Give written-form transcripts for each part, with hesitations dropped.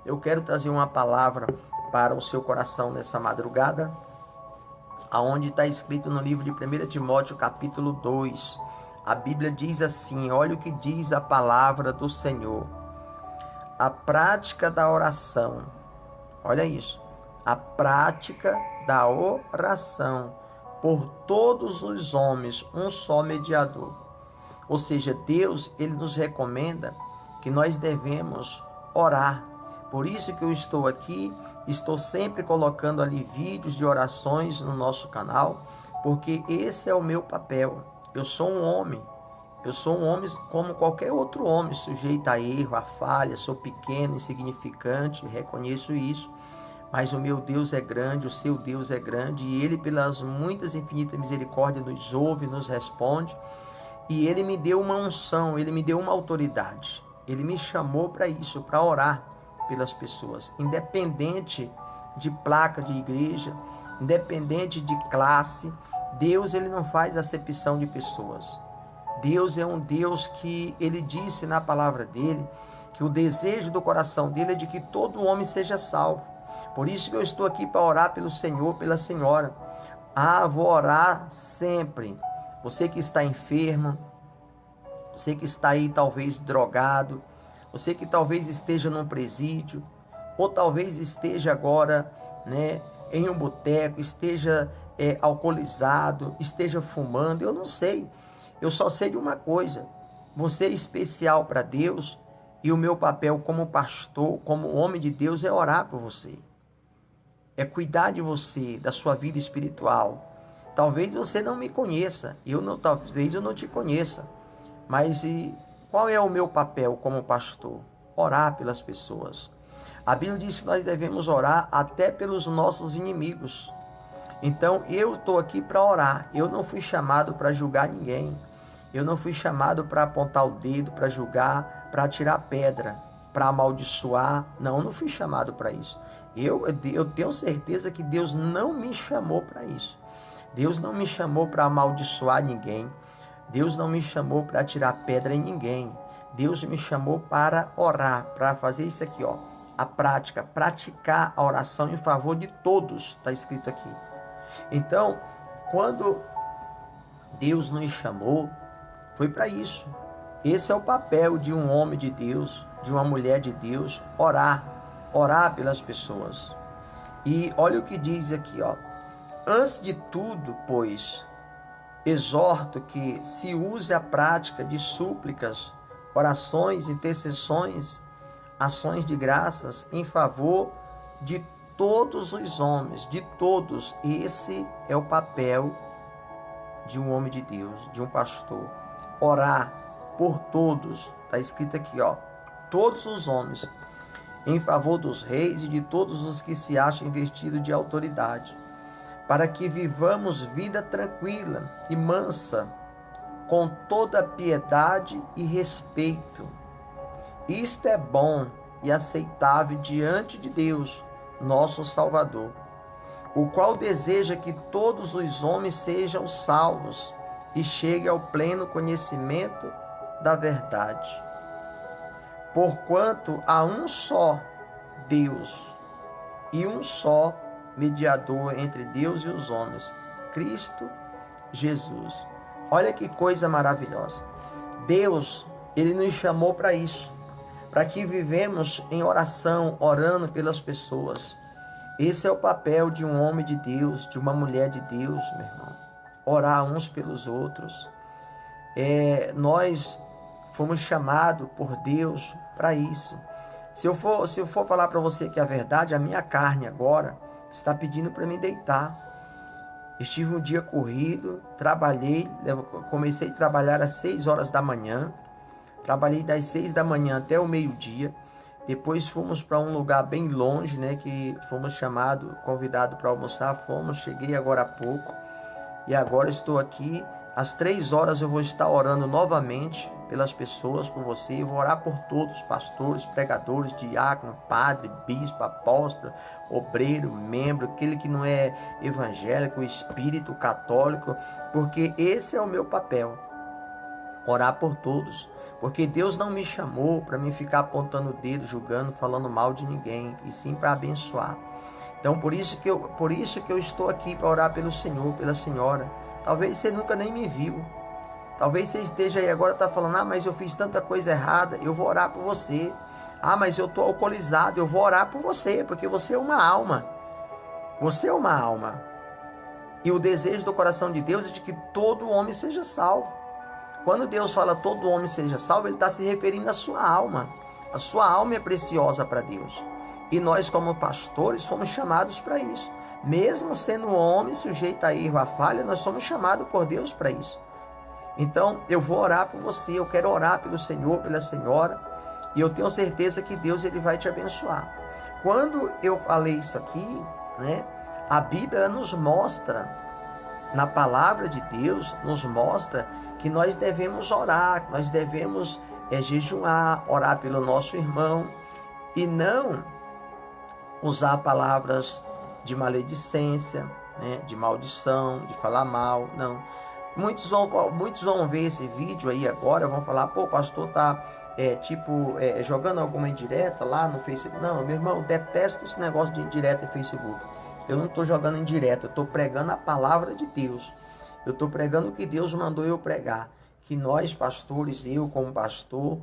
eu quero trazer uma palavra para o seu coração nessa madrugada, aonde está escrito no livro de 1 Timóteo capítulo 2. A Bíblia diz assim, olha o que diz a palavra do Senhor. A prática da oração, olha isso, a prática da oração por todos os homens, um só mediador. Ou seja, Deus, ele nos recomenda que nós devemos orar. Por isso que eu estou aqui, estou sempre colocando ali vídeos de orações no nosso canal, porque esse é o meu papel. Eu sou um homem como qualquer outro homem, sujeito a erro, a falha, sou pequeno, insignificante, reconheço isso. Mas o meu Deus é grande, o seu Deus é grande, e Ele, pelas muitas infinitas misericórdias, nos ouve, nos responde. E Ele me deu uma unção, Ele me deu uma autoridade. Ele me chamou para isso, para orar pelas pessoas. Independente de placa de igreja, independente de classe, Deus, Ele não faz acepção de pessoas. Deus é um Deus que Ele disse na palavra dEle, que o desejo do coração dEle é de que todo homem seja salvo. Por isso que eu estou aqui para orar pelo Senhor, pela senhora. Vou orar sempre. Você que está enfermo, você que está aí talvez drogado, você que talvez esteja num presídio, ou talvez esteja agora, em um boteco, esteja alcoolizado, esteja fumando, eu não sei. Eu só sei de uma coisa, você é especial para Deus e o meu papel como pastor, como homem de Deus é orar por você. É cuidar de você, da sua vida espiritual. Talvez você não me conheça, talvez eu não te conheça, mas qual é o meu papel como pastor? Orar pelas pessoas. A Bíblia diz que nós devemos orar até pelos nossos inimigos. Então eu estou aqui para orar, eu não fui chamado para julgar ninguém, eu não fui chamado para apontar o dedo, para julgar, para atirar pedra, para amaldiçoar, não fui chamado para isso. Eu tenho certeza que Deus não me chamou para isso. Deus não me chamou para amaldiçoar ninguém. Deus não me chamou para tirar pedra em ninguém. Deus me chamou para orar, para fazer isso aqui, a prática, praticar a oração em favor de todos, está escrito aqui. Então, quando Deus nos chamou, foi para isso. Esse é o papel de um homem de Deus, de uma mulher de Deus, orar pelas pessoas. E olha o que diz aqui, antes de tudo, pois, exorto que se use a prática de súplicas, orações, intercessões, ações de graças em favor de todos os homens, de todos. Esse é o papel de um homem de Deus, de um pastor. Orar por todos, está escrito aqui, todos os homens, em favor dos reis e de todos os que se acham investidos de autoridade, para que vivamos vida tranquila e mansa, com toda piedade e respeito. Isto é bom e aceitável diante de Deus, nosso Salvador, o qual deseja que todos os homens sejam salvos e cheguem ao pleno conhecimento da verdade. Porquanto há um só Deus e um só mediador entre Deus e os homens, Cristo Jesus. Olha que coisa maravilhosa. Deus, Ele nos chamou para isso, para que vivemos em oração, orando pelas pessoas. Esse é o papel de um homem de Deus, de uma mulher de Deus, meu irmão. Orar uns pelos outros. Nós fomos chamados por Deus para isso. Se eu for falar para você que é a verdade, a minha carne agora está pedindo para me deitar. Estive um dia corrido, trabalhei, comecei a trabalhar às 6 horas da manhã, trabalhei das 6 da manhã até o meio-dia, depois fomos para um lugar bem longe, que fomos convidados para almoçar, cheguei agora há pouco, e agora estou aqui. Às 3 horas eu vou estar orando novamente pelas pessoas, por você. Eu vou orar por todos, pastores, pregadores, diácono, padre, bispo, apóstolo, obreiro, membro, aquele que não é evangélico, espírito, católico, porque esse é o meu papel, orar por todos, Porque Deus não me chamou para me ficar apontando o dedo, julgando, falando mal de ninguém, e sim para abençoar. Então, por isso que eu estou aqui para orar pelo Senhor, pela senhora. Talvez você nunca nem me viu. Talvez você esteja aí agora, está falando, mas eu fiz tanta coisa errada, eu vou orar por você. Mas eu estou alcoolizado, eu vou orar por você, porque você é uma alma. Você é uma alma. E o desejo do coração de Deus é de que todo homem seja salvo. Quando Deus fala todo homem seja salvo, Ele está se referindo à sua alma. A sua alma é preciosa para Deus. E nós, como pastores, fomos chamados para isso. Mesmo sendo homem, sujeito a erro, a falha, nós somos chamados por Deus para isso. Então, eu vou orar por você, eu quero orar pelo Senhor, pela senhora, e eu tenho certeza que Deus ele vai te abençoar. Quando eu falei isso aqui, né, a Bíblia nos mostra, na palavra de Deus, nos mostra que nós devemos orar, que nós devemos jejuar, orar pelo nosso irmão, e não usar palavras de maledicência, né, de maldição, de falar mal, não. Muitos vão ver esse vídeo aí agora, vão falar, pô, o pastor tá jogando alguma indireta lá no Facebook. Não, meu irmão, eu detesto esse negócio de indireta em Facebook. Eu não estou jogando indireta, eu estou pregando a palavra de Deus. Eu estou pregando o que Deus mandou eu pregar. Que nós, pastores, eu como pastor,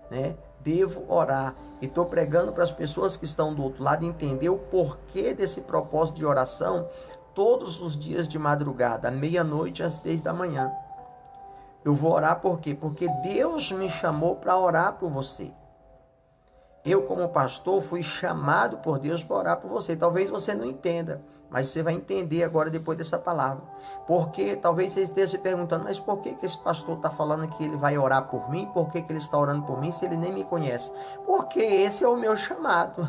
né, devo orar. E estou pregando para as pessoas que estão do outro lado entender o porquê desse propósito de oração todos os dias de madrugada, à meia-noite às 10 da manhã. Eu vou orar por quê? Porque Deus me chamou para orar por você. Eu, como pastor, fui chamado por Deus para orar por você. Talvez você não entenda, mas você vai entender agora depois dessa palavra. Porque talvez você esteja se perguntando, mas por que esse pastor está falando que ele vai orar por mim? Por que ele está orando por mim se ele nem me conhece? Porque esse é o meu chamado,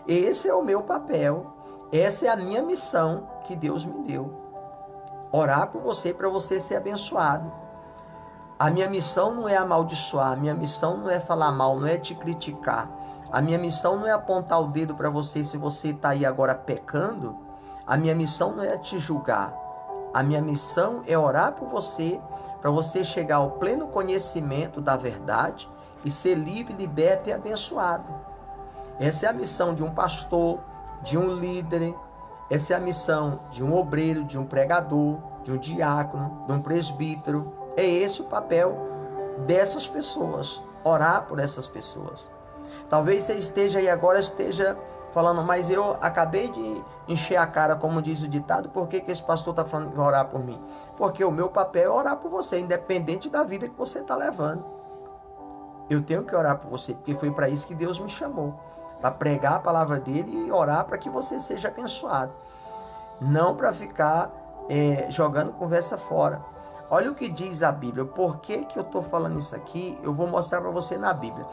esse é o meu papel, essa é a minha missão que Deus me deu. Orar por você para você ser abençoado. A minha missão não é amaldiçoar, a minha missão não é falar mal, não é te criticar. A minha missão não é apontar o dedo para você se você está aí agora pecando. A minha missão não é te julgar. A minha missão é orar por você, para você chegar ao pleno conhecimento da verdade e ser livre, liberto e abençoado. Essa é a missão de um pastor, de um líder. Essa é a missão de um obreiro, de um pregador, de um diácono, de um presbítero. É esse o papel dessas pessoas, orar por essas pessoas. Talvez você esteja aí agora, falando, mas eu acabei de encher a cara, como diz o ditado, por que esse pastor está falando que vai orar por mim? Porque o meu papel é orar por você, independente da vida que você está levando. Eu tenho que orar por você, porque foi para isso que Deus me chamou, para pregar a palavra dele e orar para que você seja abençoado. Não para ficar jogando conversa fora. Olha o que diz a Bíblia. Por que eu estou falando isso aqui? Eu vou mostrar para você na Bíblia.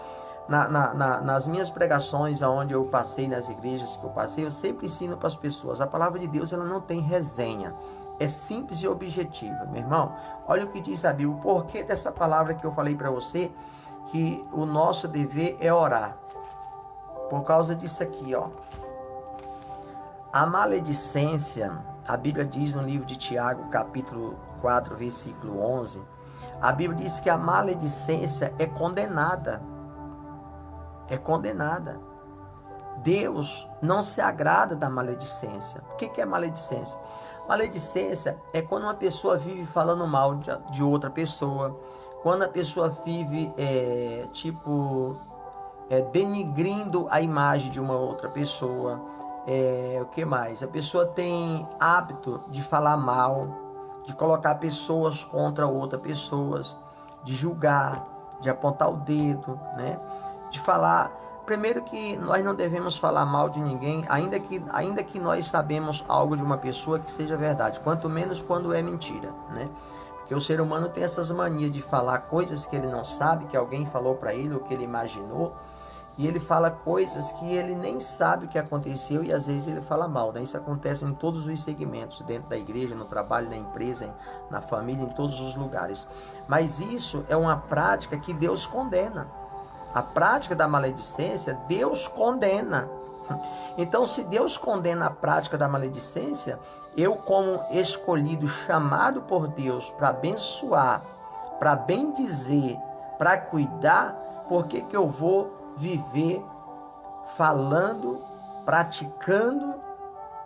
Nas minhas pregações, onde eu passei, nas igrejas que eu passei, eu sempre ensino para as pessoas. A palavra de Deus ela não tem resenha. É simples e objetiva, meu irmão. Olha o que diz a Bíblia. Por que dessa palavra que eu falei para você, que o nosso dever é orar? Por causa disso aqui, ó. A maledicência, a Bíblia diz no livro de Tiago, capítulo 4, versículo 11, a Bíblia diz que a maledicência é condenada. É condenada. Deus não se agrada da maledicência. O que é maledicência? Maledicência é quando uma pessoa vive falando mal de outra pessoa, quando a pessoa vive denigrindo a imagem de uma outra pessoa. O que mais? A pessoa tem hábito de falar mal, de colocar pessoas contra outras pessoas, de julgar, de apontar o dedo, né? De falar, primeiro que nós não devemos falar mal de ninguém, ainda que nós sabemos algo de uma pessoa que seja verdade, quanto menos quando é mentira, né? Porque o ser humano tem essas manias de falar coisas que ele não sabe, que alguém falou para ele, ou que ele imaginou, e ele fala coisas que ele nem sabe o que aconteceu e às vezes ele fala mal, né? Isso acontece em todos os segmentos, dentro da igreja, no trabalho, na empresa, na família, em todos os lugares. Mas isso é uma prática que Deus condena. A prática da maledicência, Deus condena. Então, se Deus condena a prática da maledicência, eu, como escolhido, chamado por Deus para abençoar, para bendizer, para cuidar, por que que eu vou viver falando, praticando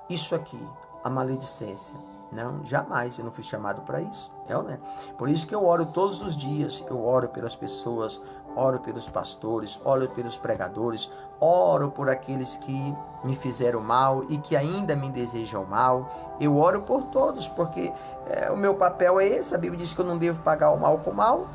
isso aqui, a maledicência? Não, jamais, eu não fui chamado para isso, né? Por isso que eu oro todos os dias, eu oro pelas pessoas, oro pelos pastores, oro pelos pregadores, oro por aqueles que me fizeram mal e que ainda me desejam mal. Eu oro por todos, porque o meu papel é esse. A Bíblia diz que eu não devo pagar o mal com o mal.